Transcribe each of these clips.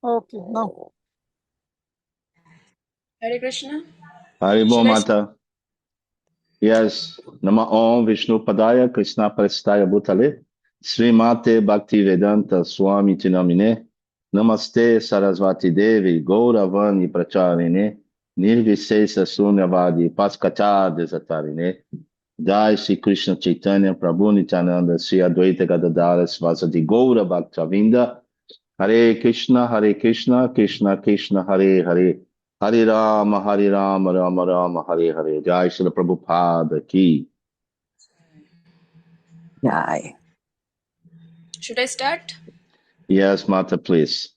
Okay, now. Hare Krishna. Haribo Mata. Yes. Nama Om Vishnu Padaya Krishna Prestaya Bhutale. Srimate Bhaktivedanta Swami Tinamine. Namaste Sarasvati Devi Gauravani Pracharine. Nirvisesa Sunyavadi Paskachar Desatarine. Jai Shri Krishna Chaitanya Prabhu Nityananda Sri Advaita Gadadara Svasati Gaura Bhaktavinda. Hare Krishna, Krishna Krishna, Hare Hare. Hare Rama, Rama Rama, Hare Hare. Jai Srila Prabhupada ki. Jai. Should I start? Yes, Mata, please.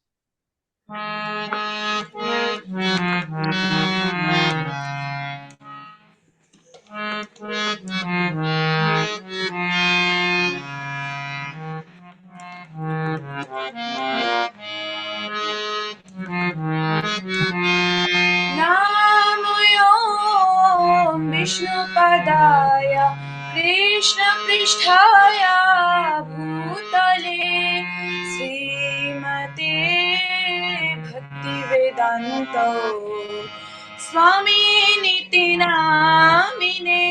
Namo Vishnupadaya Krishna Pristhaya Bhutale Srimate Bhaktivedanta Swami Niti Namine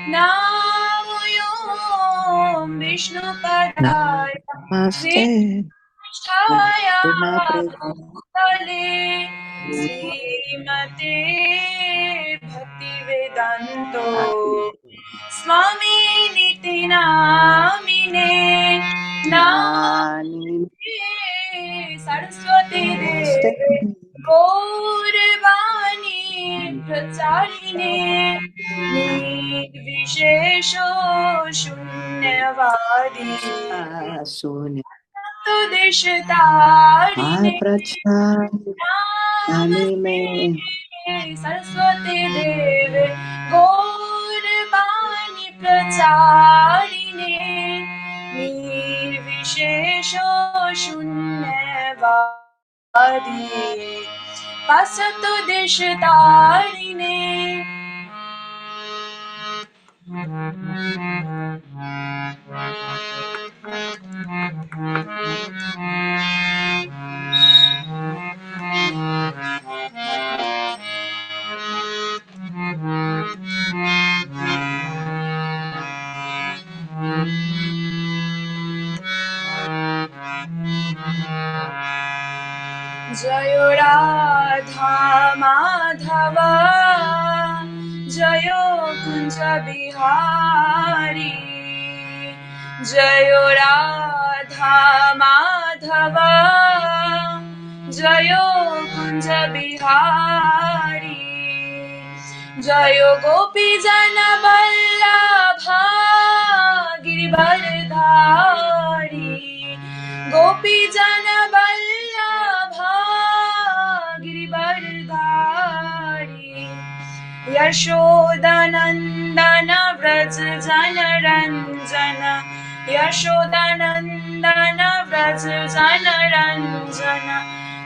Namo Vishnupadaya Namaste. Krishthaya Namaste. Bhutale Srimate Bhaktivedanto Swami Niti Namine Namaste Saraswati Devi Gaurvani Pracharine Nirvishesho Shunyavadi Suni. Desh Tarine Anime. Saraswati Deve Gaurvani Pracharine Nirvishesho Shunyavadi Passcode Desh Tarine Jayo Radha Madhava Jayo Kunja Bihari Jayo Radha Madhava Jayo Kunja Bihari Jayo Gopi Jana Vallabha Girivardhari Gopi Jana Vallabha Girivardhari Yashodanandana Vraj Jana Ranjana Yashodanandana Vraj Jana Ranjana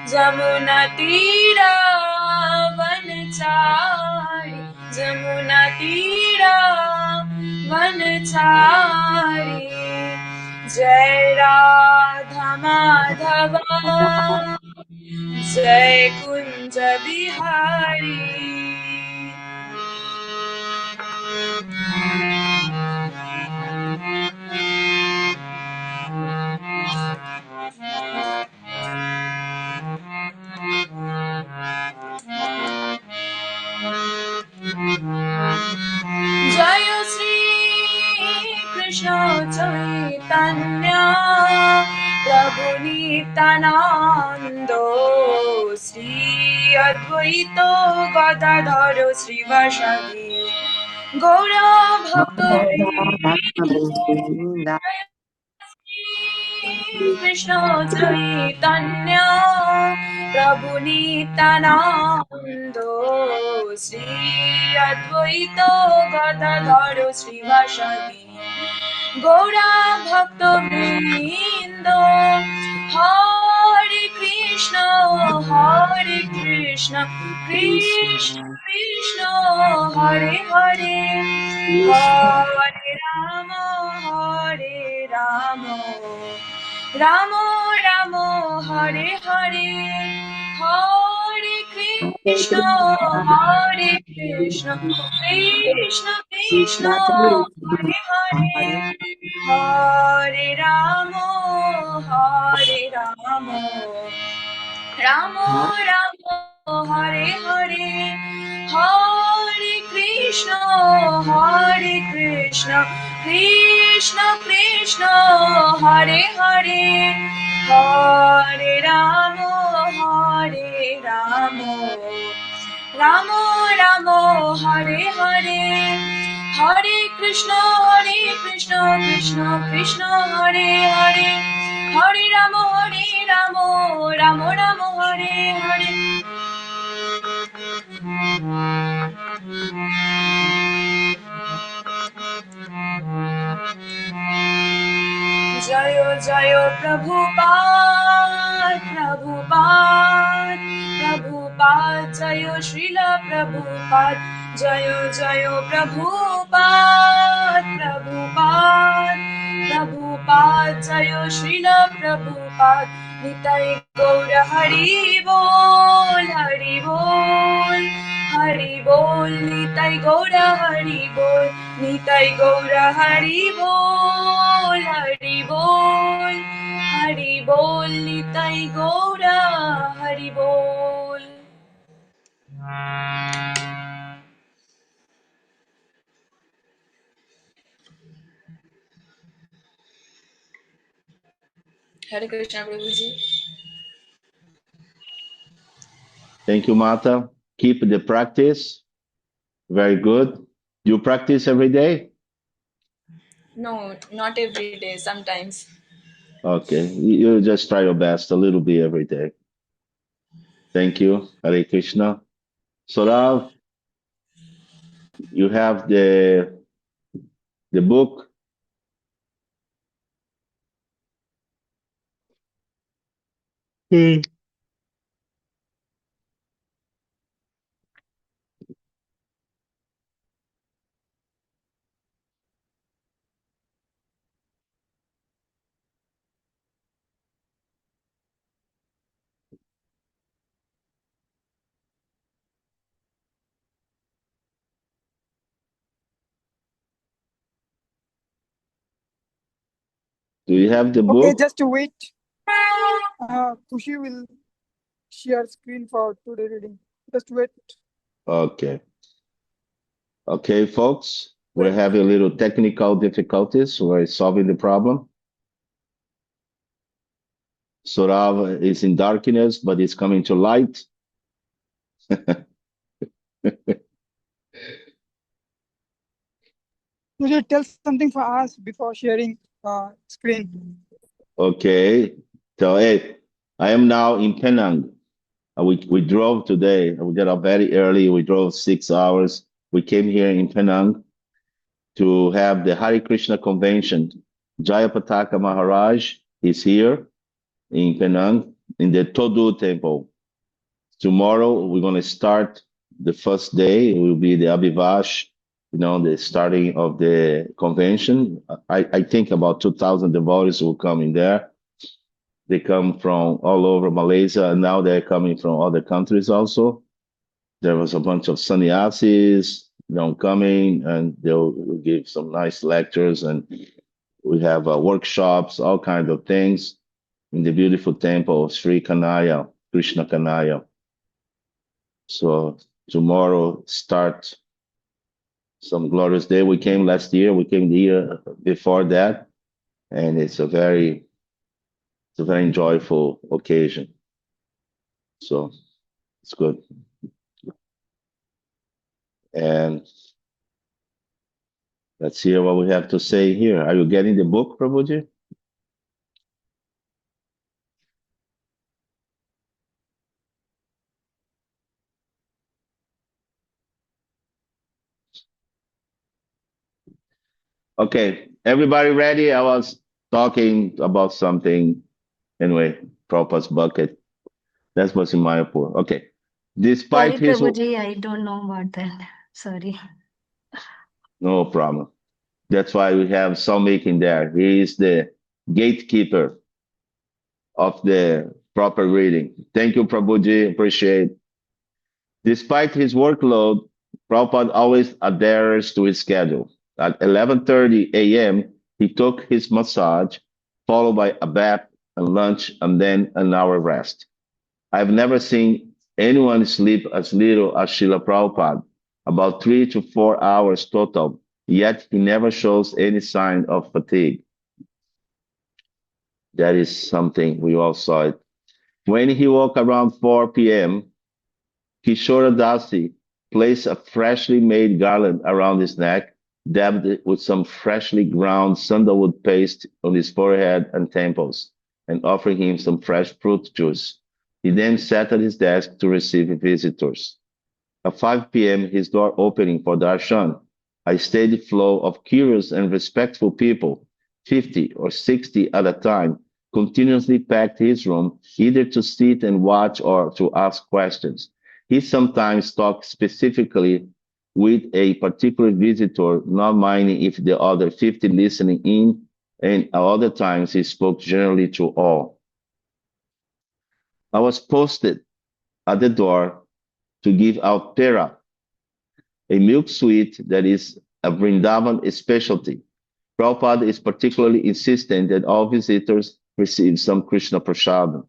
Jamuna Tira Vanchari Jamuna Tira Vanchari Jai Radha Madhava Jai Kunja Bihari Jaya Shri Krishna Chaitanya Prabhu Nityananda Shri Advaita Gadadhara Shri Vasadi Gaura Bhakta Krishna Chaitanya Prabhu Nityananda Shri Advaita Gadadhara Shri Vasadi Gaura Bhakta Vrinda Hare Krishna Krishna Krishna Hare Hare Hare Rama Rama Rama Hare Hare Hare, Hare Krishna, Hare Krishna, Krishna Krishna, Hare Hare, Hare Rama, Hare Rama, Rama Rama, Hare Hare, Hare Krishna, Hare Krishna, Krishna Krishna, Hare Hare, Hare Rama, Hare Rama, Rama Rama, Hare Hare, Hare Krishna, Krishna Krishna, Hare Hare, Hare Rama, Rama Rama, Hare Hare. Jayo Jayo Prabhupada, Prabhupada, Prabhupada, Jayo Srila Prabhupada, Jayo Jayo Prabhupada, Prabhupada, Prabhupada, Jayo Srila Prabhupada, Nitai Gaura Hari Bol, Hari Bol, Hari Bol, Nitai Gaura Hari Bol, Nitai Gaura Hari Bol, Hari Bol, Hari Bol, Nitai Gaura Hari Bol. Hare Krishna, Prabhuji. Thank you, Mata. Keep the practice. Very good. You practice every day? No, not every day, sometimes. Okay. You just try your best a little bit every day. Thank you. Hare Krishna. Saurav, you have the book. Do you have the book? Okay, just wait. Kushi will share screen for today reading. Just wait. Okay. Okay, folks. We're having a little technical difficulties. We're solving the problem. Saurav is in darkness, but it's coming to light. Would you tell something for us before sharing screen? Okay. So, hey, I am now in Penang. We drove today. We got up very early. We drove 6 hours. We came here in Penang to have the Hare Krishna convention. Jayapataka Maharaj is here in Penang in the Todu temple. Tomorrow we're going to start the first day. It will be the Abhivash, the starting of the convention. I think about 2,000 devotees will come in there. They come from all over Malaysia, and now they're coming from other countries also. There was a bunch of sannyasis, coming, and they'll give some nice lectures, and we have workshops, all kinds of things in the beautiful temple of Sri Kanaya, Krishna Kanaya. So tomorrow start some glorious day. We came last year, we came the year before that, and it's a very joyful occasion. So it's good. And let's hear what we have to say here. Are you getting the book, Prabhuji? Okay, everybody ready? I was talking about something. Anyway, Prabhupada's bucket. That's what's in Mayapur. Okay. Despite Sorry, his... Prabhuji, I don't know about that. Sorry. No problem. That's why we have Saumik in there. He is the gatekeeper of the proper reading. Thank you, Prabhuji. Appreciate. Despite his workload, Prabhupada always adheres to his schedule. At 11:30 a.m., he took his massage, followed by a bath and lunch, and then an hour rest. I've never seen anyone sleep as little as Srila Prabhupada, about 3 to 4 hours total, yet he never shows any sign of fatigue. That is something we all saw it. When he woke around 4 p.m., Kishore Dasi placed a freshly made garland around his neck, dabbed it with some freshly ground sandalwood paste on his forehead and temples, and offered him some fresh fruit juice. He then sat at his desk to receive visitors. At 5 p.m., his door opening for darshan, a steady flow of curious and respectful people, 50 or 60 at a time, continuously packed his room, either to sit and watch or to ask questions. He sometimes talked specifically with a particular visitor, not minding if the other 50 listening in, and at other times he spoke generally to all. I was posted at the door to give out pera, a milk sweet that is a Vrindavan specialty. Prabhupada is particularly insistent that all visitors receive some Krishna prasadam,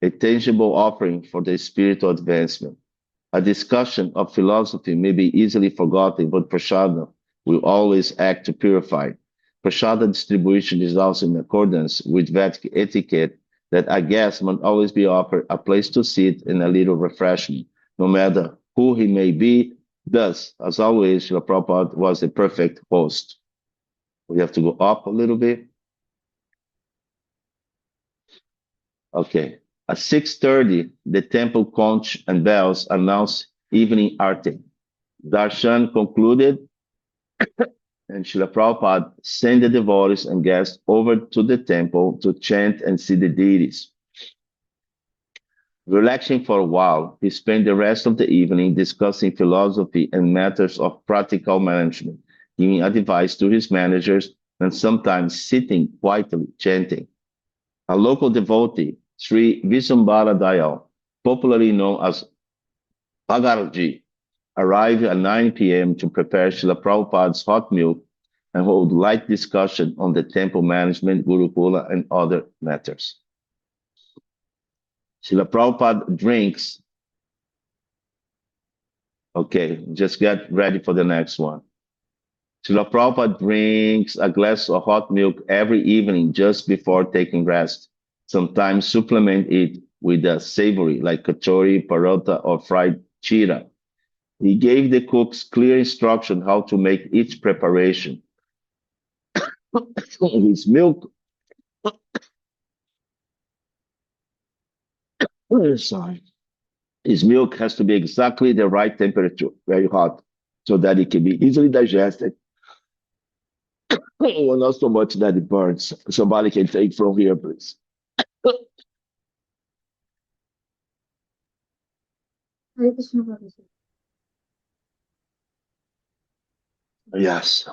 a tangible offering for their spiritual advancement. A discussion of philosophy may be easily forgotten, but prasadam will always act to purify. Prasada distribution is also in accordance with Vedic etiquette that a guest must always be offered a place to sit and a little refreshment, no matter who he may be. Thus, as always, Srila Prabhupada was a perfect host. We have to go up a little bit. Okay. At 6:30, the temple conch and bells announced evening arti. Darshan concluded, and Srila Prabhupada sent the devotees and guests over to the temple to chant and see the deities. Relaxing for a while, he spent the rest of the evening discussing philosophy and matters of practical management, giving advice to his managers, and sometimes sitting quietly chanting. A local devotee, Sri Visambara Dayal, popularly known as Agarji, arrived at 9 p.m. to prepare Srila Prabhupada's hot milk and hold light discussion on the temple management, Gurukula, and other matters. Srila Prabhupada drinks. Okay, just get ready for the next one. Srila Prabhupada drinks a glass of hot milk every evening just before taking rest. Sometimes supplement it with a savory like kachori, parota, or fried chira. He gave the cooks clear instruction how to make each preparation. His milk, sorry, his milk has to be exactly the right temperature, very hot, so that it can be easily digested. Well, not so much that it burns. Somebody can take from here, please. Hare Krishna, Prabhuji. Yes.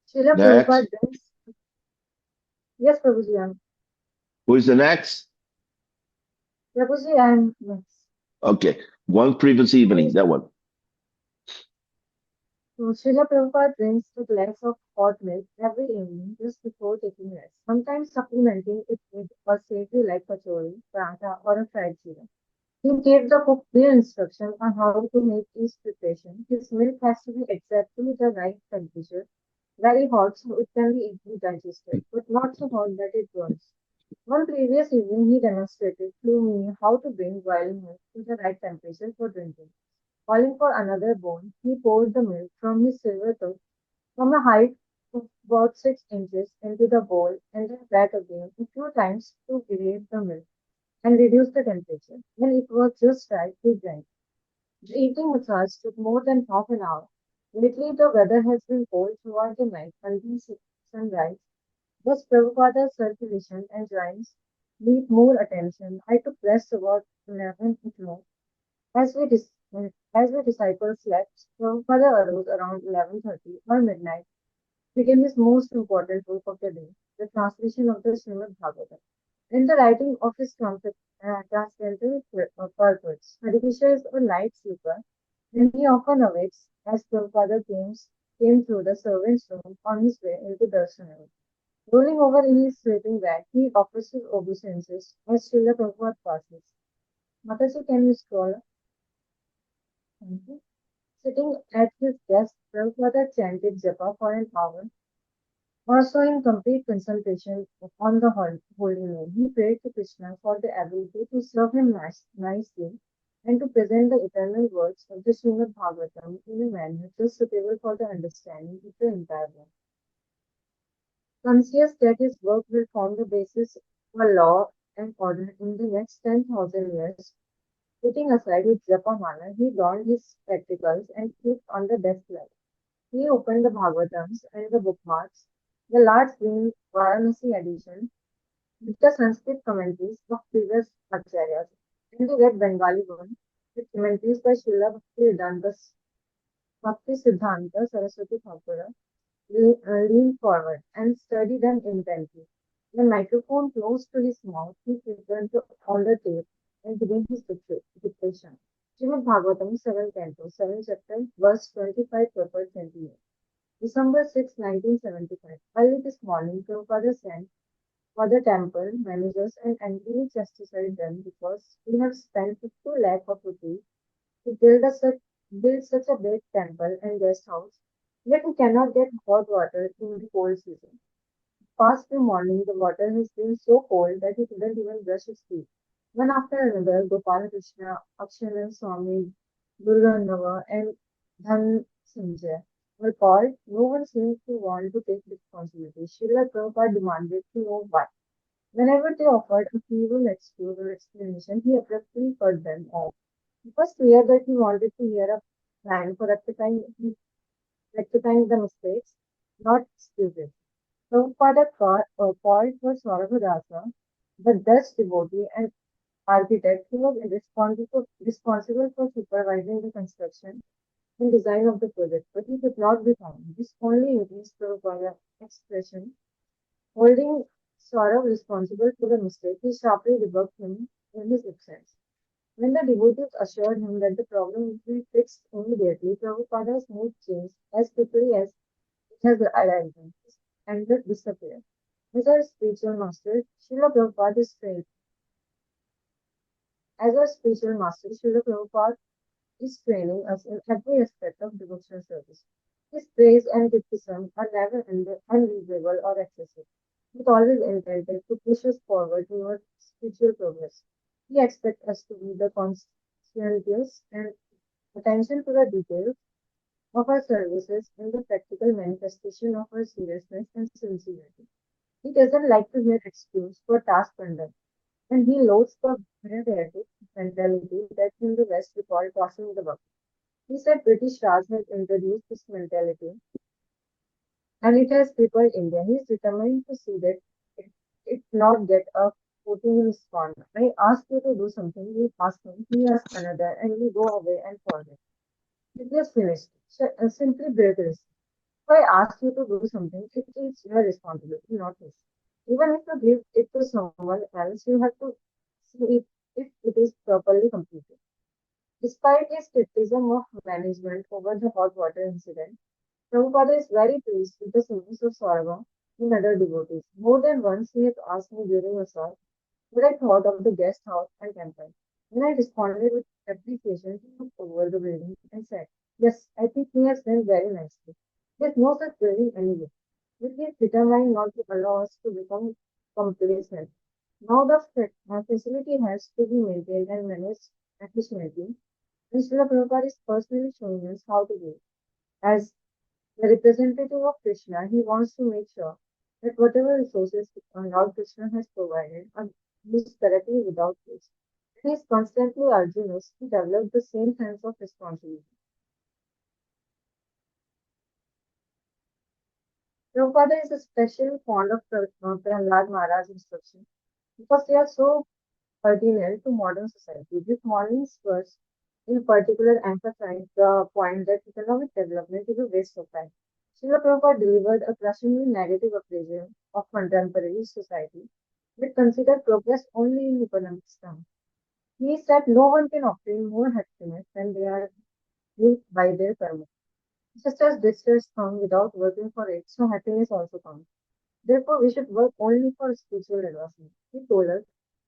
Srila Next. Prabhupada drinks. Yes, Prabhuji, Who is the next? Prabhuji, I am next. Okay. One previous evening, that one. So Srila Prabhupada drinks a glass of hot milk every evening just before taking rest, sometimes supplementing it with a savory like kachori, paratha, or a fried chira. He gave the cook clear instruction on how to make each preparation. His milk has to be exactly the right temperature, very hot so it can be easily digested, but not so hot that it burns. One previous evening, he demonstrated to me how to bring boiling milk to the right temperature for drinking. Calling for another bowl, he poured the milk from his silver cup from a height of about 6 inches into the bowl and then back again a few times to aerate the milk and reduce the temperature. When it was just right, he drank. The eating massage took more than half an hour. Lately, the weather has been cold throughout the night until sunrise. Thus, Prabhupada's circulation and joints need more attention. I took rest about 11 o'clock. As we, dis- as we disciples slept, Prabhupada arose around 11:30 or midnight, became his most important work of the day, the translation of the Srimad Bhagavatam. In the writing of his transcendental purports, Hare Krishna is a light sleeper, and he often awakes as Prabhupada came through the servant's room on his way into Darshan. Rolling over in his sleeping bag, he offers his obeisances as Srila Prabhupada passes. Mataji, can you scroll up? Thank you. Sitting at his desk, Prabhupada chanted japa for an hour, also in complete concentration on the holy name. He prayed to Krishna for the ability to serve him nicely and to present the eternal words of the Srimad Bhagavatam in a manner just suitable for the understanding of the entire world. Conscious that his work will form the basis for law and order in the next 10,000 years, putting aside his japamala, he donned his spectacles and clicked on the desk light. He opened the Bhagavatams and the bookmarks, the large green Varanasi edition, with the Sanskrit commentaries of previous acharyas, and the red Bengali one, with commentaries by Srila Bhakti Siddhanta Saraswati Thakur, leaned forward and studied them intently. The microphone close to his mouth, he returned on the tape and began his dictation. Srimad Bhagavatam 7 Canto, 7 Chapter, verse 25, purport 28. December 6, 1975. Early this morning, Prabhupada sent for the temple managers and angrily chastised them because we have spent 50 lakh of rupees to build such a big temple and guest house, yet we cannot get hot water in the cold season. Past few morning, the water has been so cold that he couldn't even brush his teeth. One after another, Gopal Krishna, Akshanan Swami, Durgandava, and Dhan Sanjay were called. No one seemed to want to take responsibility. Srila Prabhupada demanded to know why. Whenever they offered a feeble excuse or explanation, he abruptly cut them off. It was clear that he wanted to hear a plan for rectifying the mistakes, not excuses. Prabhupada called for Sauri Dãsa, the Dutch devotee and architect who was responsible for supervising the construction and design of the project, but he could not be found. This only increased Prabhupada's expression. Holding Saurav responsible for the mistake, he sharply rebuked him in his absence. When the devotees assured him that the problem would be fixed immediately, Prabhupada's mood changed as quickly as it has arisen. His anger disappeared. As our spiritual master, Srila Prabhupada is trained. As our spiritual master, Srila Prabhupada is training us in every aspect of devotional service. His praise and criticism are never unreasonable or excessive, but always intended to push us forward towards spiritual progress. He expects us to be the conscientious and attention to the details of our services and the practical manifestation of our seriousness and sincerity. He doesn't like to hear excuse for task undone, and he loathes the bureaucratic mentality that in the West we call tossing the buck. He said British Raj has introduced this mentality and it has crippled India. He is determined to see that it not get a footing in his corner. I ask you to do something, you ask him, he asks another, and we go away and forget. It is finished. Simply bureaucracy. If I ask you to do something, it is your responsibility, not his. Even if you give it to someone else, you have to see if it is properly completed. Despite his criticism of management over the hot water incident, Prabhupada is very pleased with the service of Saurabha in other devotees. More than once he has asked me during a talk what I thought of the guest house and temple. When I responded with appreciation, he looked over the building and said, "Yes, I think he has done very nicely. There's no such building anywhere." But he is determined not to allow us to become complacent. Now the facility has to be maintained and managed efficiently, and Srila Prabhupada is personally showing us how to do it. As the representative of Krishna, he wants to make sure that whatever resources Lord Krishna has provided are used correctly without waste. He is constantly urging us to develop the same sense of responsibility. Prabhupada is especially fond of Prahlad Maharaj's instructions because they are so pertinent to modern society. This morning's verse in particular emphasized the point that economic development is a waste of time. Srila Prabhupada delivered a crushingly negative appraisal of contemporary society. We consider progress only in economic terms. He said no one can obtain more happiness than they are linked by their karma. Just as distress comes without working for it, so happiness also comes. Therefore, we should work only for spiritual advancement. He told us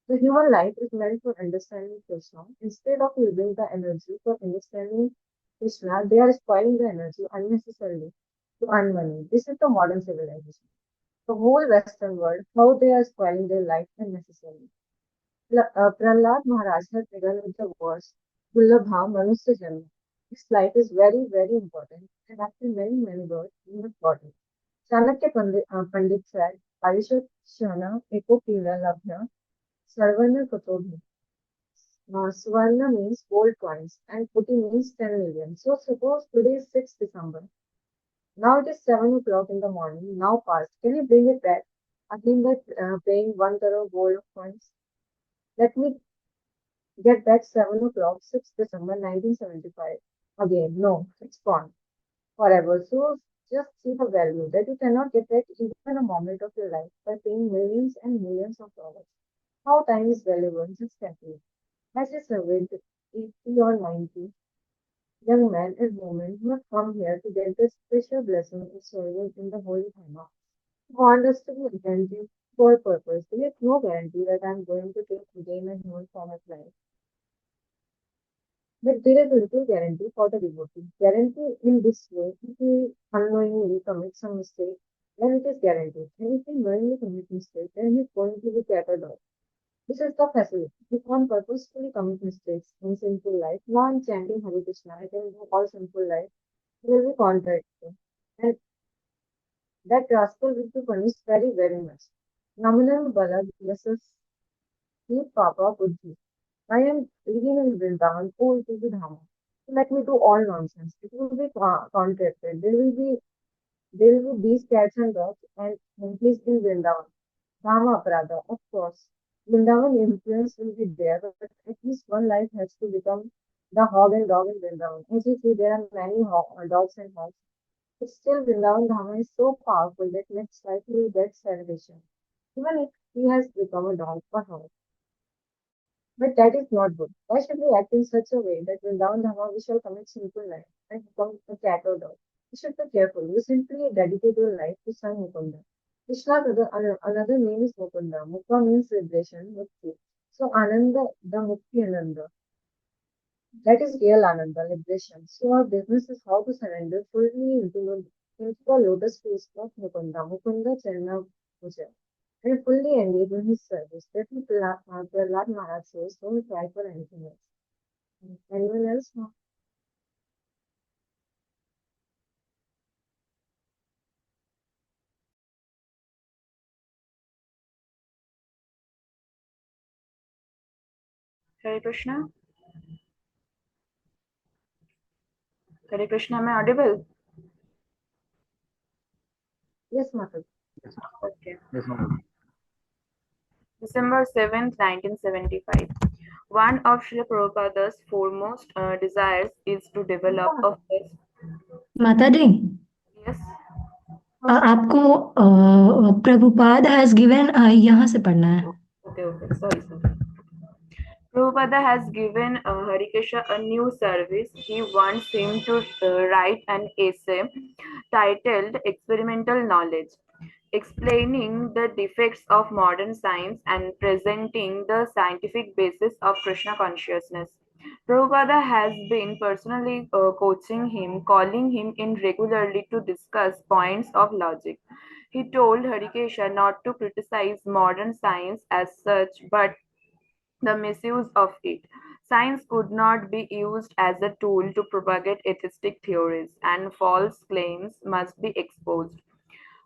the human life is meant for understanding Krishna. Instead of using the energy for understanding Krishna, they are spoiling the energy unnecessarily to earn money. This is the modern civilization. The whole Western world, how they are spoiling their life unnecessarily. Prahlad Maharaj has begun with the words, Dullabha Manusya Janma. This life is very, very important, and after many, many births, we have got it. Chanakya Pandit said, Parishat Shana Eko Pila Labhya Sarvana Katobhi. Swarna means gold coins and Puti means 10 million. So suppose today is 6th December. Now it is 7 o'clock in the morning, now past. Can you bring it back? Again by paying 1 crore gold coins? Let me get back 7 o'clock, 6th December 1975. Again, no, it's gone forever. So just see the value that you cannot get back even a moment of your life by paying millions and millions of dollars. How time is valuable, just calculate. As I surveyed 80 or 90 young men and women who have come here to get the special blessing of serving in the Holy Dharma, who want us to be attentive for purpose. There is no guarantee that I am going to take again a human form of life. But there is little guarantee for the devotee. Guarantee in this way, if we unknowingly commit some mistake, then it is guaranteed. And if we knowingly commit mistake, then it is going to be carried out. This is the facility. If one purposefully commit mistakes in sinful life, now I'm chanting Hare Krishna, I can do all sinful life, it will be contradictory. And that rascal will be punished very, very much. Nominal Bala versus Deep Papa Buddhi. I am living in Vrindavan, oh, it will be Dhamma. So let me do all nonsense. It will be contracted. There will be these cats and dogs and monkeys in Vrindavan. Dhamma Aparada, of course. Vrindavan influence will be there, but at least one life has to become the hog and dog in Vrindavan. As you see, there are many dogs and hogs. But still, Vrindavan Dhamma is so powerful that next life he will get salvation, even if he has become a dog or hog. But that is not good. Why should we act in such a way that Vrindavan Dhamma we shall commit sinful life and become a cat or dog? You should be careful. You simply dedicate your life to Son Mukunda. Krishna's another name is Mukunda. Mukha means liberation, Mukti. So Ananda, the Mukti Ananda. That is real Ananda, liberation. So our business is how to surrender fully into the lotus feet of Mukunda. Mukunda Charana Puja. And fully engage in his service. That is Prahlad Maharaj says, don't try for anything else. Anyone else? No? Hare Krishna. Hare Krishna, am I audible? Yes, Mata. Okay. December 7th, 1975. One of Srila Prabhupada's foremost desires is to develop a first. माता जी Yes. आपको Prabhupada has given यहाँ से पढ़ना है Okay. Sorry. Prabhupada has given Harikesha a new service. He wants him to write an essay titled Experimental Knowledge, explaining the defects of modern science and presenting the scientific basis of Krishna consciousness. Prabhupada has been personally coaching him, calling him in regularly to discuss points of logic. He told Harikesha not to criticize modern science as such, but the misuse of it. Science could not be used as a tool to propagate atheistic theories, and false claims must be exposed.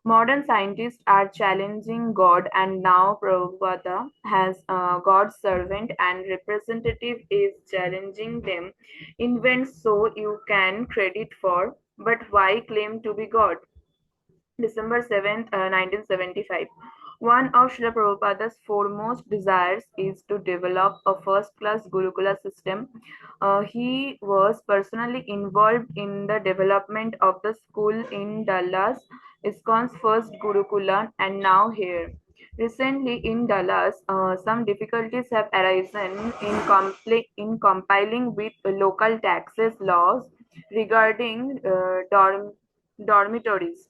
Modern scientists are challenging God, and now Prabhupada, has God's servant and representative, is challenging them. Invent so you can credit for, but why claim to be God? December 7th, 1975. One of Srila Prabhupada's foremost desires is to develop a first-class Gurukula system. He was personally involved in the development of the school in Dallas, ISKCON's first Gurukula, and now here. Recently, in Dallas, some difficulties have arisen in compiling with local taxes laws regarding dormitories.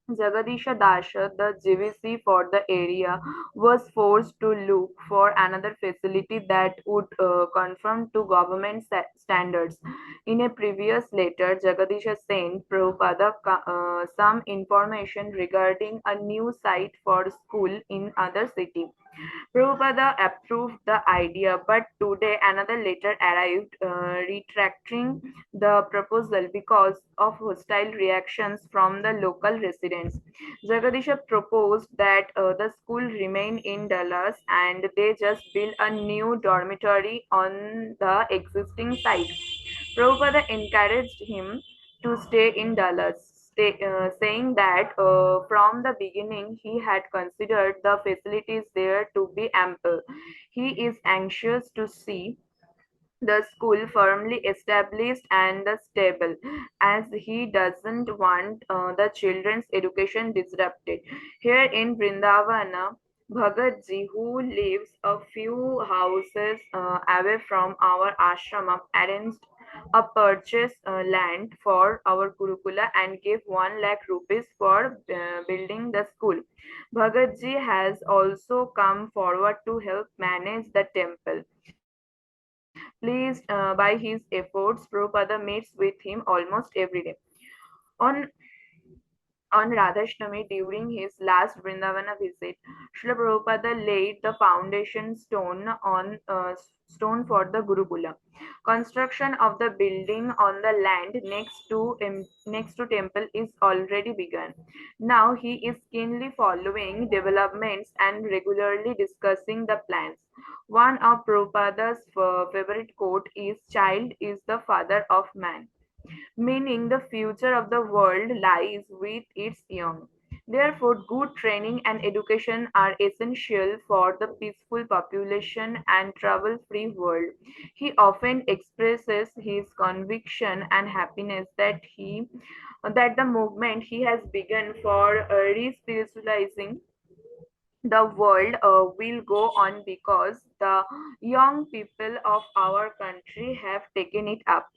Jagadisha Dasha, the GVC for the area, was forced to look for another facility that would conform to government standards. In a previous letter, Jagadisha sent Prabhupada some information regarding a new site for school in other city. Prabhupada approved the idea, but today another letter arrived retracting the proposal because of hostile reactions from the local residents. Jagadisha proposed that the school remain in Dallas and they just build a new dormitory on the existing site. Prabhupada encouraged him to stay in Dallas, saying that from the beginning he had considered the facilities there to be ample. He is anxious to see the school firmly established and stable, as he doesn't want the children's education disrupted. Here in Vrindavana, Bhagatji, who lives a few houses away from our ashrama, arranged a purchase land for our Gurukula and gave 1 lakh rupees for building the school. Bhagatji has also come forward to help manage the temple. Pleased by his efforts, Prabhupada meets with him almost every day. On on Radhashtami, during his last Vrindavana visit, Srila Prabhupada laid the foundation stone for the Gurukula. Construction of the building on the land next to temple is already begun. Now he is keenly following developments and regularly discussing the plans. One of Prabhupada's favorite quote is "Child is the father of man," meaning the future of the world lies with its young. Therefore, good training and education are essential for the peaceful population and trouble-free world. He often expresses his conviction and happiness that the movement he has begun for re-spiritualizing the world will go on because the young people of our country have taken it up.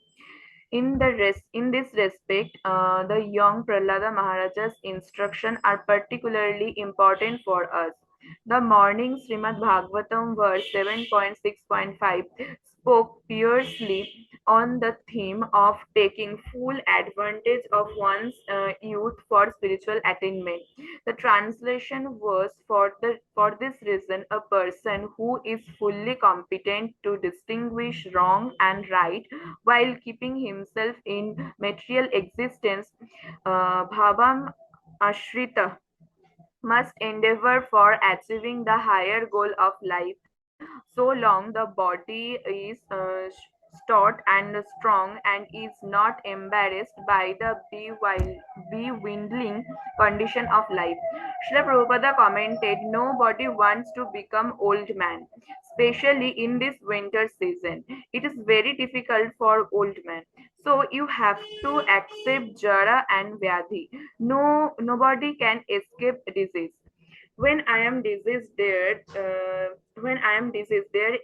In this respect, the young Prahlada Maharaja's instruction are particularly important for us. The morning Srimad Bhagavatam verse 7.6.5 spoke fiercely on the theme of taking full advantage of one's youth for spiritual attainment. The translation was for this reason a person who is fully competent to distinguish wrong and right while keeping himself in material existence, bhavam ashrita, must endeavor for achieving the higher goal of life. So long the body is stout and strong and is not embarrassed by the bewildering condition of life. Srila Prabhupada commented, nobody wants to become old man, especially in this winter season. It is very difficult for old men. So you have to accept Jara and Vyadhi. Nobody can escape disease. When I am diseased, there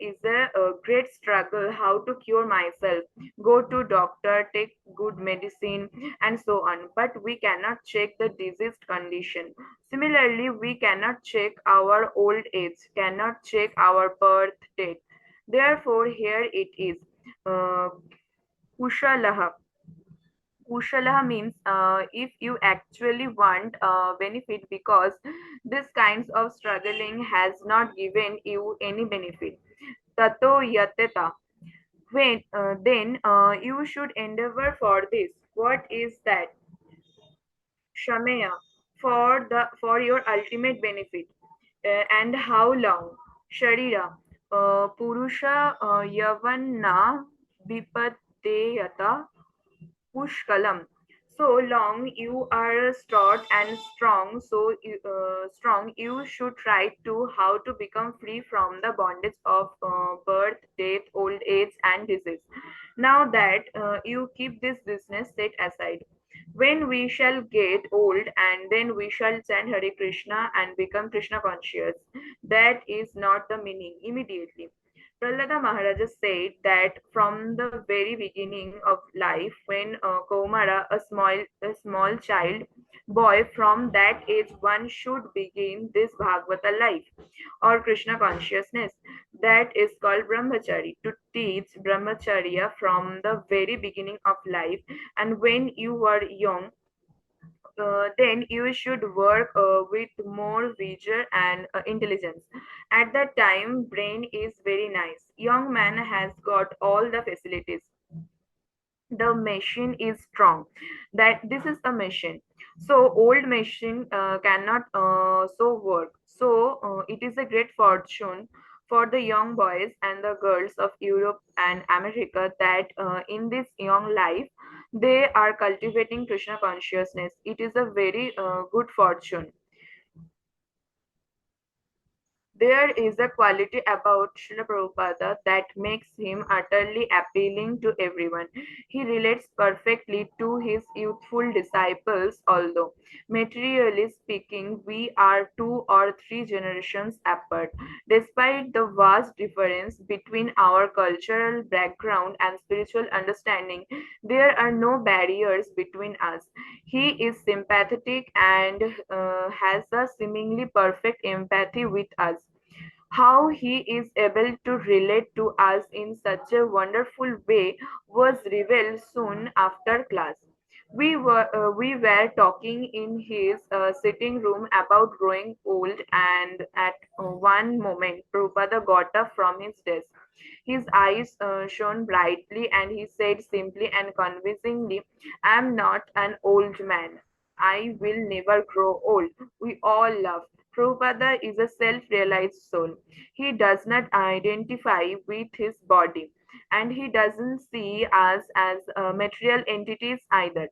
is a great struggle how to cure myself. Go to doctor, take good medicine, and so on. But we cannot check the diseased condition. Similarly, we cannot check our old age, cannot check our birth date. Therefore, here it is. Uh, Kushalaha. Kushala means if you actually want benefit, because this kinds of struggling has not given you any benefit. Tato yateta. Then you should endeavor for this. What is that? Shamaya, for your ultimate benefit. And how long? Sharira. Purusha yavanna vipateyata pushkalam. So long you are stout and strong, strong you should try to how to become free from the bondage of birth, death, old age, and disease. Now that you keep this business set aside. When we shall get old and then we shall chant Hare Krishna and become Krishna conscious. That is not the meaning immediately. Prahlada Maharaja said that from the very beginning of life, when Kaumara, a small child, boy, from that age one should begin this Bhagavata life or Krishna consciousness. That is called brahmachari. To teach brahmacharya from the very beginning of life, and when you are young, then you should work with more vigor and intelligence. At that time, brain is very nice. Young man has got all the facilities. The machine is strong. That this is a machine. So old machine cannot so work. So it is a great fortune for the young boys and the girls of Europe and America that in this young life they are cultivating Krishna consciousness. It is a very good fortune. There is a quality about Srila Prabhupada that makes him utterly appealing to everyone. He relates perfectly to his youthful disciples, although, materially speaking, we are 2 or 3 generations apart. Despite the vast difference between our cultural background and spiritual understanding, there are no barriers between us. He is sympathetic and has a seemingly perfect empathy with us. How he is able to relate to us in such a wonderful way was revealed soon after class. We were talking in his sitting room about growing old, and at one moment Prabhupada got up from his desk. His eyes shone brightly, and he said simply and convincingly, "I am not an old man. I will never grow old." We all laughed. Prabhupada is a self-realized soul. He does not identify with his body, and he doesn't see us as material entities either.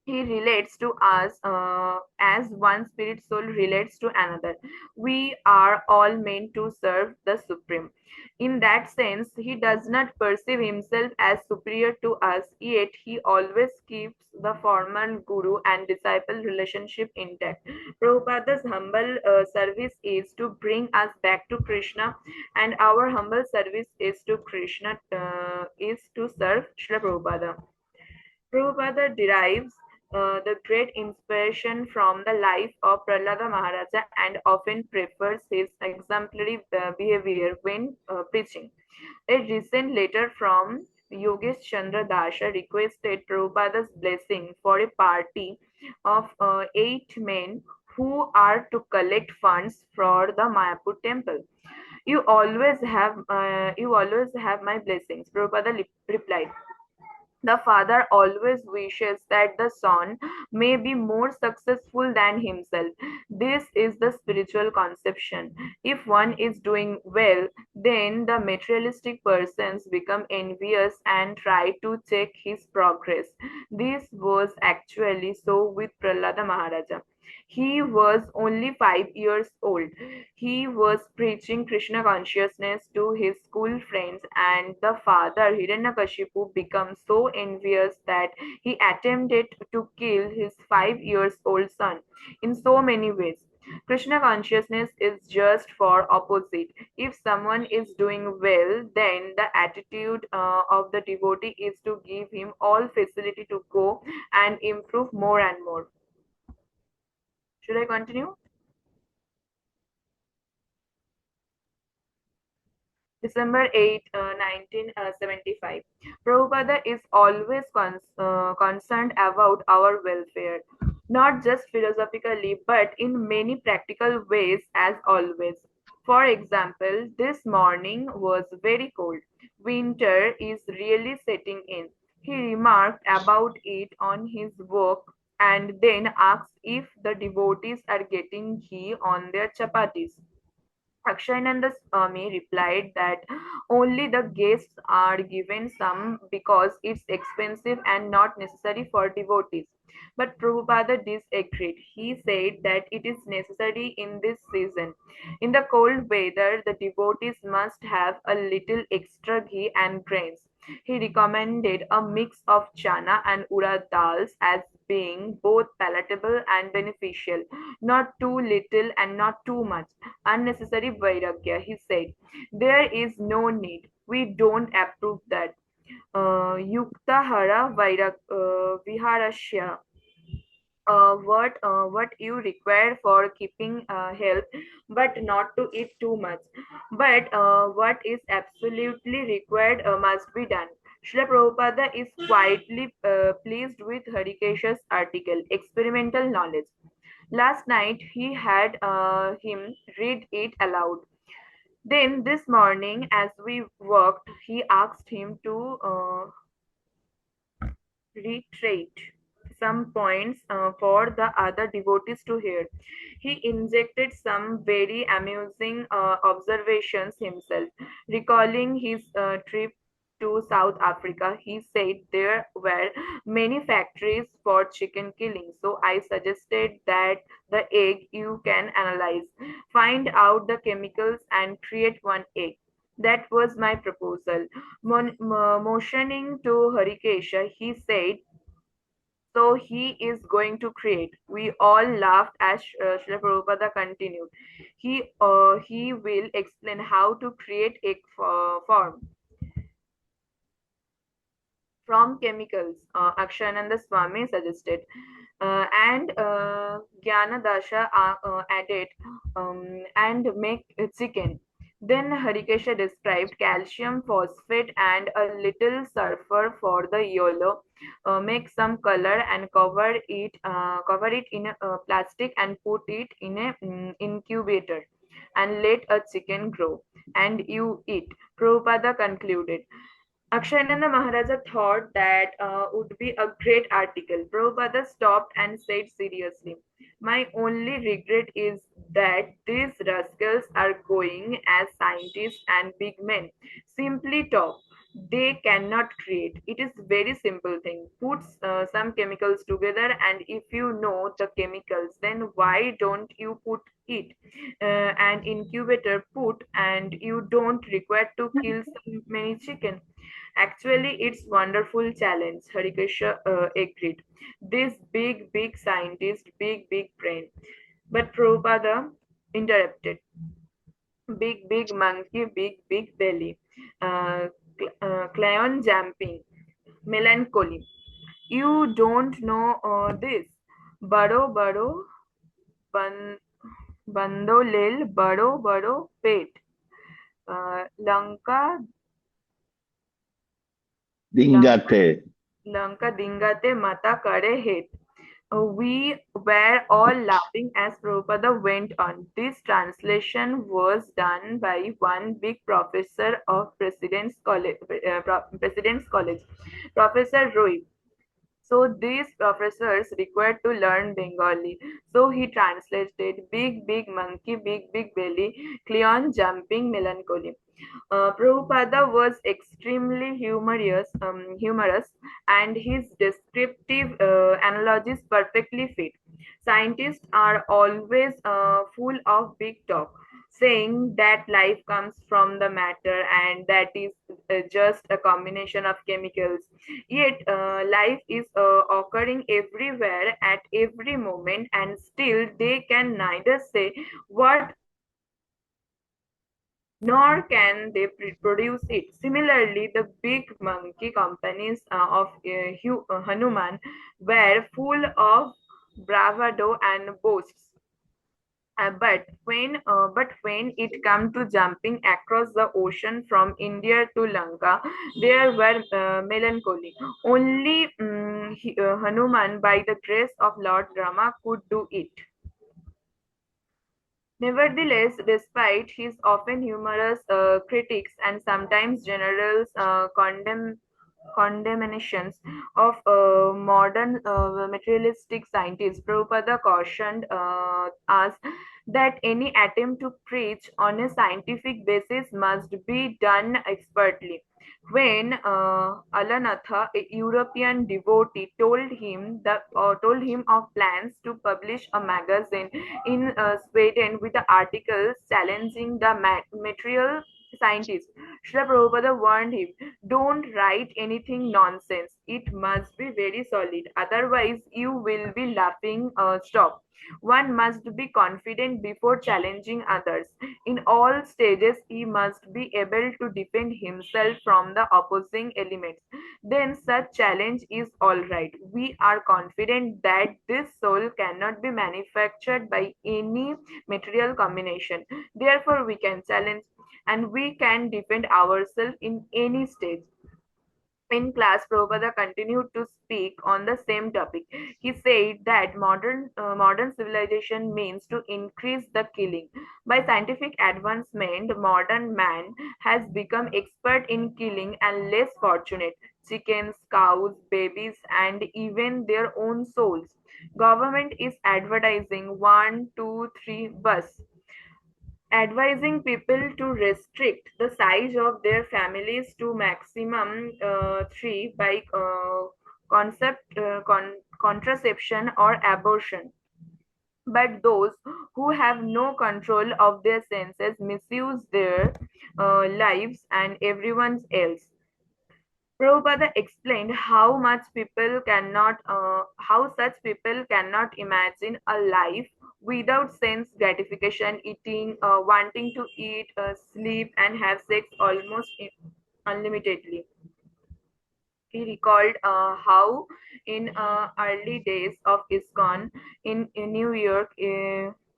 He relates to us as one spirit soul relates to another. We are all meant to serve the Supreme. In that sense, he does not perceive himself as superior to us, yet he always keeps the formal guru and disciple relationship intact. Prabhupada's humble service is to bring us back to Krishna, and our humble service is to Krishna, is to serve Srila Prabhupada. Prabhupada derives the great inspiration from the life of Prahlada Maharaja and often prefers his exemplary behavior when preaching. A recent letter from Yogesh Chandra Dasa requested Prabhupada's blessing for a party of 8 men who are to collect funds for the Mayapur temple. You always have my blessings, Prabhupada replied. The father always wishes that the son may be more successful than himself. This is the spiritual conception. If one is doing well, then the materialistic persons become envious and try to check his progress. This was actually so with Prahlada Maharaja. He was only 5 years old. He was preaching Krishna consciousness to his school friends, and the father Hiranyakashipu became so envious that he attempted to kill his 5 years old son in so many ways. Krishna consciousness is just for opposite. If someone is doing well, then the attitude of the devotee is to give him all facility to go and improve more and more. Should I continue? December 8, 1975. Prabhupada is always concerned about our welfare, not just philosophically, but in many practical ways as always. For example, this morning was very cold. Winter is really setting in. He remarked about it on his walk and then asked if the devotees are getting ghee on their chapatis. Akshayananda Swami replied that only the guests are given some because it's expensive and not necessary for devotees. But Prabhupada disagreed. He said that it is necessary in this season. In the cold weather, the devotees must have a little extra ghee and grains. He recommended a mix of chana and urad dals as being both palatable and beneficial, not too little and not too much. Unnecessary vairagya, he said. There is no need. We don't approve that. Yuktahara viharasya, what you require for keeping health, but not to eat too much. But what is absolutely required must be done. Srila Prabhupada is quietly pleased with Harikesha's article, Experimental Knowledge. Last night he had him read it aloud. Then this morning, as we worked, he asked him to reiterate some points for the other devotees to hear. He injected some very amusing observations himself. Recalling his trip to South Africa, he said there were many factories for chicken killing. So I suggested that the egg you can analyze, find out the chemicals, and create one egg. That was my proposal. Motioning to Harikesha, he said, so he is going to create. We all laughed as Srila Prabhupada continued. He will explain how to create egg form from chemicals, Akshananda Swami suggested. And Gyana Dasha added, and make chicken. Then Harikesha described calcium phosphate and a little sulfur for the yellow. Make some color and cover it in a plastic and put it in a incubator and let a chicken grow and you eat. Prabhupada concluded. Akshayananda Maharaja thought that would be a great article. Prabhupada stopped and said seriously, my only regret is that these rascals are going as scientists and big men. Simply talk. They cannot create. It is very simple thing. Put some chemicals together, and if you know the chemicals, then why don't you put it an incubator put, and you don't require to kill so many chicken. Actually, it's wonderful challenge, Harikesha agreed. This big scientist, big brain. But Prabhupada interrupted. Big monkey, big belly. Clown jumping. Melancholy. You don't know this. Bado ban, bando lil bado pet. Lanka Dingate. Lanka dingate mata kare het. We were all laughing as Prabhupada went on. This translation was done by one big professor of President's College, Professor Roy. So these professors required to learn Bengali. So he translated big monkey, big belly, Cleon jumping melancholy. Prabhupada was extremely humorous, and his descriptive analogies perfectly fit. Scientists are always full of big talk, saying that life comes from the matter and that is just a combination of chemicals. Yet life is occurring everywhere at every moment, and still they can neither say what nor can they produce it. Similarly, the big monkey companies of Hanuman were full of bravado and boasts. But when it come to jumping across the ocean from India to Lanka, there were melancholy. Only Hanuman, by the grace of Lord Rama, could do it. Nevertheless, despite his often humorous critiques and sometimes general condemnations of modern materialistic scientists, Prabhupada cautioned us that any attempt to preach on a scientific basis must be done expertly. When Alanatha, a European devotee, told him of plans to publish a magazine in Sweden with the articles challenging the material scientists, Srila Prabhupada warned him, Don't write anything nonsense. It must be very solid. Otherwise, you will be laughing. Stop. One must be confident before challenging others. In all stages, he must be able to defend himself from the opposing elements. Then such challenge is all right. We are confident that this soul cannot be manufactured by any material combination. Therefore, we can challenge and we can defend ourselves in any stage. In class, Prabhupada continued to speak on the same topic. He said that modern civilization means to increase the killing. By scientific advancement, modern man has become expert in killing and less fortunate chickens, cows, babies, and even their own souls. Government is advertising 1, 2, 3 bus advising people to restrict the size of their families to maximum three by contraception or abortion. But those who have no control of their senses misuse their lives and everyone else. Prabhupada explained how such people cannot imagine a life without sense gratification, eating, wanting to eat, sleep, and have sex almost unlimitedly. He recalled how in early days of ISKCON in New York,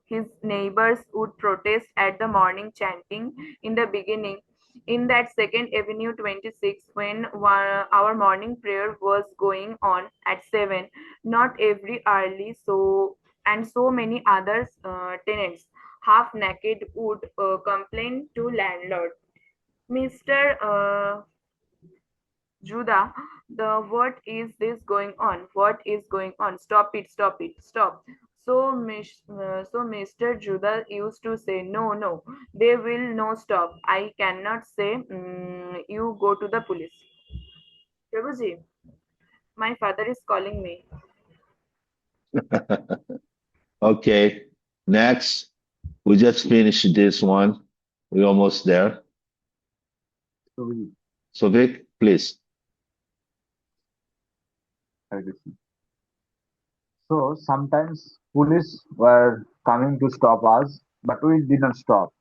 his neighbors would protest at the morning chanting in the beginning. In that Second Avenue 26, when our morning prayer was going on at 7, not every early and so many other tenants, half naked, would complain to landlord. Mr. Judah, the what is this going on? What is going on? Stop it, stop it, stop. So Mr. Judah used to say, no, no, they will no stop. I cannot say, you go to the police. Prabhuji, my father is calling me. Okay, next. We just finished this one. We're almost there. So Vic, please. So sometimes police were coming to stop us, but we didn't stop.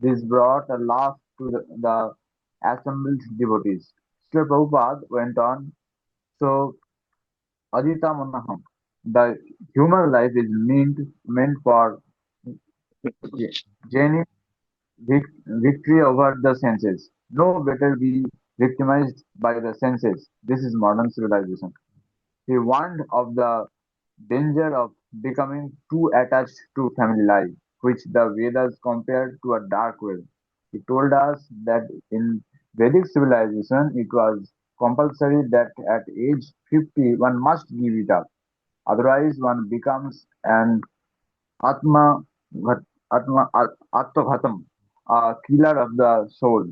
This brought a laugh to the assembled devotees. Srila Prabhupada went on, so Adita Manaham, the human life is meant for genuine victory over the senses. No better be victimized by the senses. This is modern civilization. He warned of the danger of becoming too attached to family life, which the Vedas compared to a dark well. He told us that in Vedic civilization it was compulsory that at age 50 one must give it up. Otherwise one becomes an Atma, Atmaghatam, a killer of the soul.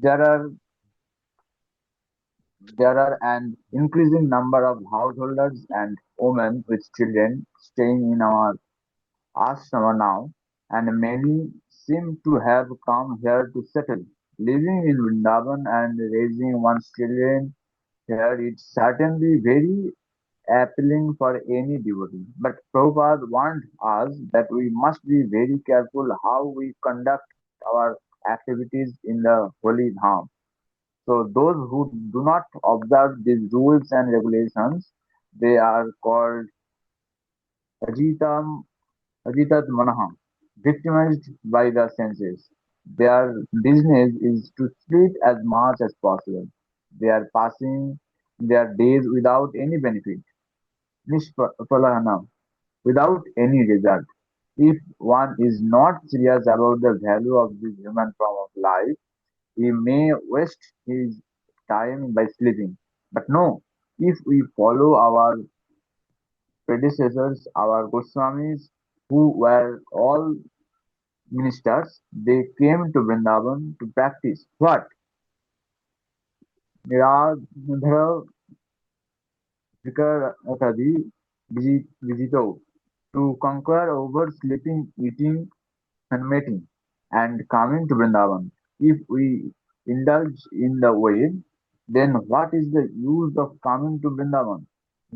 There are There are an increasing number of householders and women with children staying in our ashrama now, and many seem to have come here to settle. Living in Vrindavan and raising one's children here is certainly very appealing for any devotee. But Prabhupada warned us that we must be very careful how we conduct our activities in the holy dham. So those who do not observe these rules and regulations, they are called ajitam, ajitat manaham, victimized by the senses. Their business is to sleep as much as possible. They are passing their days without any benefit, nishpalahana, without any result. If one is not serious about the value of this human form of life, he may waste his time by sleeping. But no, if we follow our predecessors, our Goswamis, who were all ministers, they came to Vrindavan to practice what? Niradhara Vikartadi Vijito, to conquer over sleeping, eating, and mating, and coming to Vrindavan. If we indulge in the way, then what is the use of coming to Vrindavan?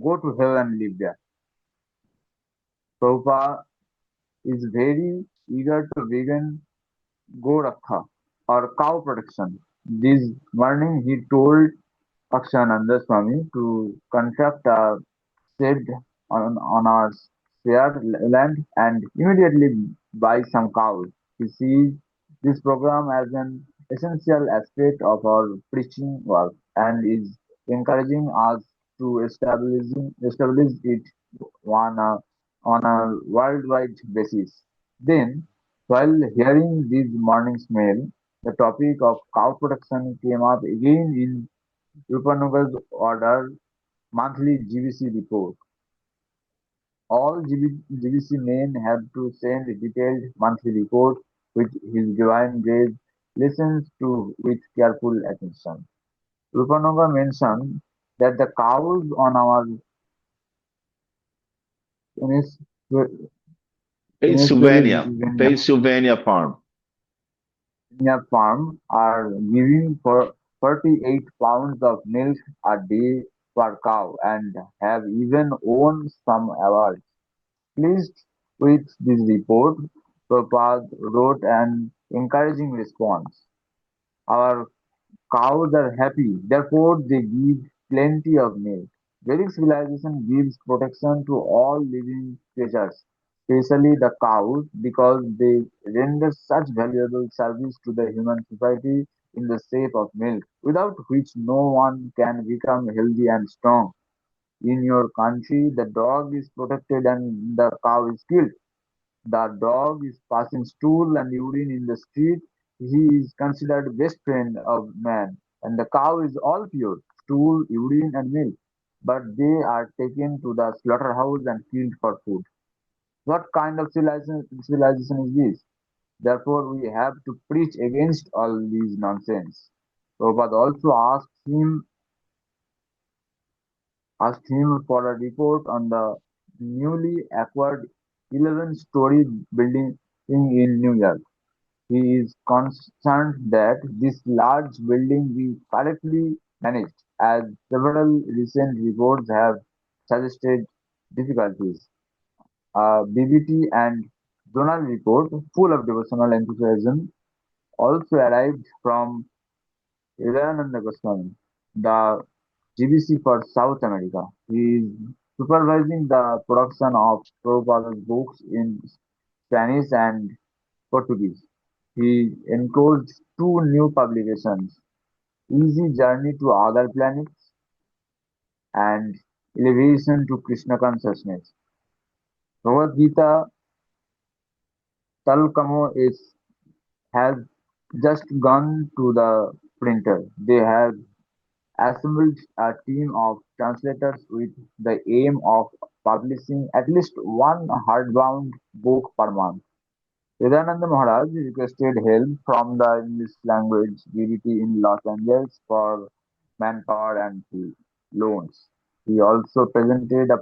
Go to hell and live there. Prabhupada is very eager to begin Gorakha or cow protection. This morning he told Akshananda Swami to construct a shed on our shared land and immediately buy some cows. He sees this program as an essential aspect of our preaching work and is encouraging us to establish it on a worldwide basis. Then, while hearing this morning's mail, the topic of cow protection came up again in Rupanuga's order monthly GBC report. All GBC men have to send a detailed monthly report which His Divine Grace listens to with careful attention. Rupanuga mentioned that the cows on our Ines- Pennsylvania, Pennsylvania Pennsylvania farm. farm are giving for 48 pounds of milk a day per cow and have even won some awards. Pleased with this report, Prabhupada wrote an encouraging response. Our cows are happy, therefore they give plenty of milk. Vedic civilization gives protection to all living creatures, especially the cows, because they render such valuable service to the human society in the shape of milk, without which no one can become healthy and strong. In your country, the dog is protected and the cow is killed. The dog is passing stool and urine in the street. He is considered best friend of man, and the cow is all pure stool, urine, and milk. But they are taken to the slaughterhouse and killed for food. What kind of civilization is this? Therefore, we have to preach against all these nonsense. Prabhupada also asked him for a report on the newly acquired 11-story building in New York. He is concerned that this large building be correctly managed, as several recent reports have suggested difficulties. A BBT and journal report, full of devotional enthusiasm, also arrived from Hirananda Goswami, the GBC for South America. He is supervising the production of Prabhupada's books in Spanish and Portuguese. He enclosed two new publications, Easy Journey to Other Planets and Elevation to Krishna Consciousness. Bhagavad Gita Talkamo has just gone to the printer. They have assembled a team of translators with the aim of publishing at least one hardbound book per month. Vedananda Maharaj requested help from the English language BDT in Los Angeles for manpower and loans. He also presented a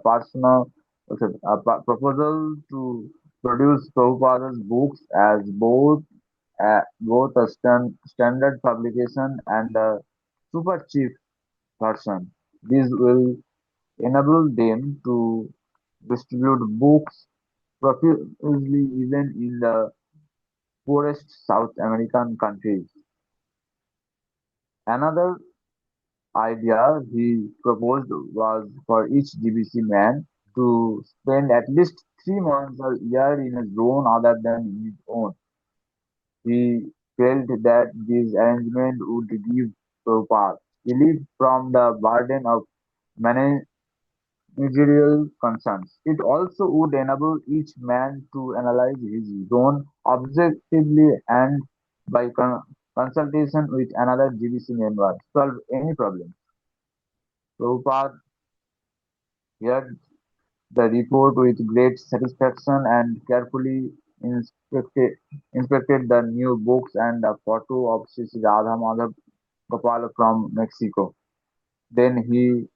proposal to produce Prabhupada's books as both a standard publication and a super cheap version. This will enable them to distribute books profusely even in the poorest South American countries. Another idea he proposed was for each GBC man to spend at least 3 months a year in a zone other than his own. He felt that this arrangement would give Prabhupada relief from the burden of managerial concerns. It also would enable each man to analyze his zone objectively and by consultation with another GBC member solve any problem. Prabhupada heard the report with great satisfaction and carefully inspected, inspected the new books and a photo of Sri Radha Madhav Gopal from Mexico. Then he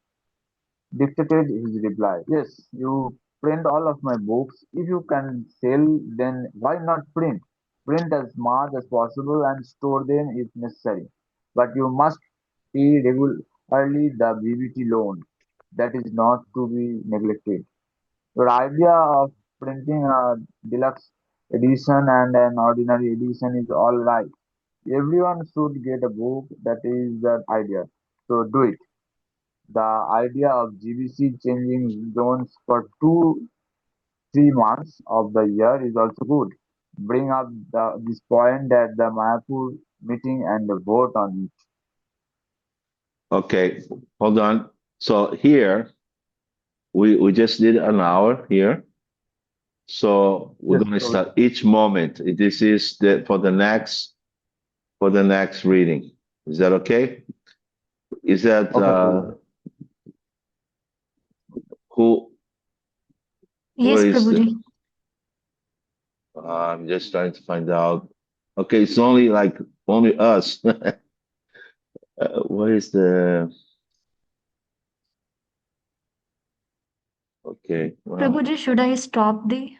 dictated his reply. Yes, you print all of my books. If you can sell, then why not print? Print as much as possible and store them if necessary. But you must pay regularly the BBT loan. That is not to be neglected. Your idea of printing a deluxe edition and an ordinary edition is all right. Everyone should get a book. That is the idea. So do it. The idea of GBC changing zones for 2-3 months of the year is also good. Bring up this point at the Mayapur meeting and vote on it. Okay, hold on. So here, we just did an hour here. So we're Yes, going to Prabhuji. start each moment. This is for the next reading. Is that okay? Is that Okay, Prabhuji. who Yes, is the? Prabhuji. I'm just trying to find out. Okay, it's only us. What is the? Okay, well, Prabhuji, should I stop the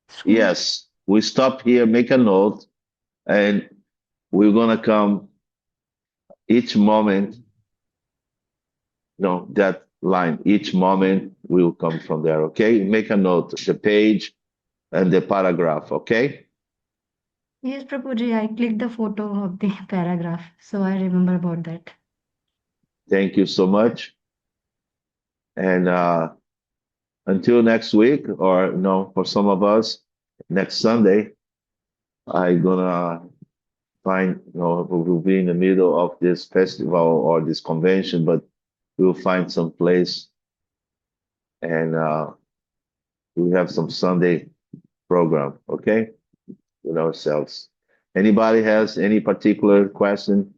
screen? yes, we stop here, make a note, and we're gonna come each moment, that line, each moment will come from there, okay? Make a note, the page and the paragraph, okay? Yes, Prabhuji, I clicked the photo of the paragraph, so I remember about that. Thank you so much. And until next week, or for some of us, next Sunday, I'm gonna find, we'll be in the middle of this festival or this convention, but we'll find some place and we have some Sunday program, okay, with ourselves. Anybody has any particular question?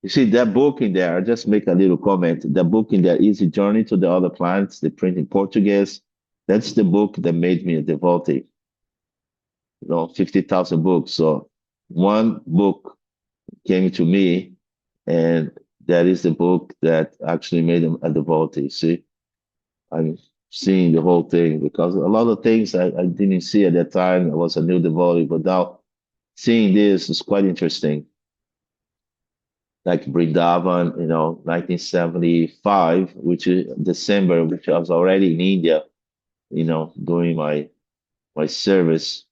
You see that book in there, I just make a little comment. The book in there, Easy Journey to the Other Planets, they print in Portuguese. That's the book that made me a devotee. 50,000 books. So one book came to me, and that is the book that actually made him a devotee. See, I'm seeing the whole thing because a lot of things I didn't see at that time. I was a new devotee, but now seeing this is quite interesting. Like Brindavan, 1975, which is December, which I was already in India, doing my service.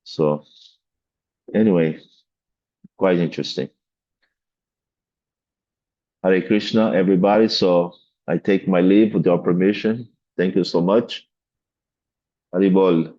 So anyway, quite interesting. Hare Krishna, everybody. So I take my leave with your permission. Thank you so much. Haribol.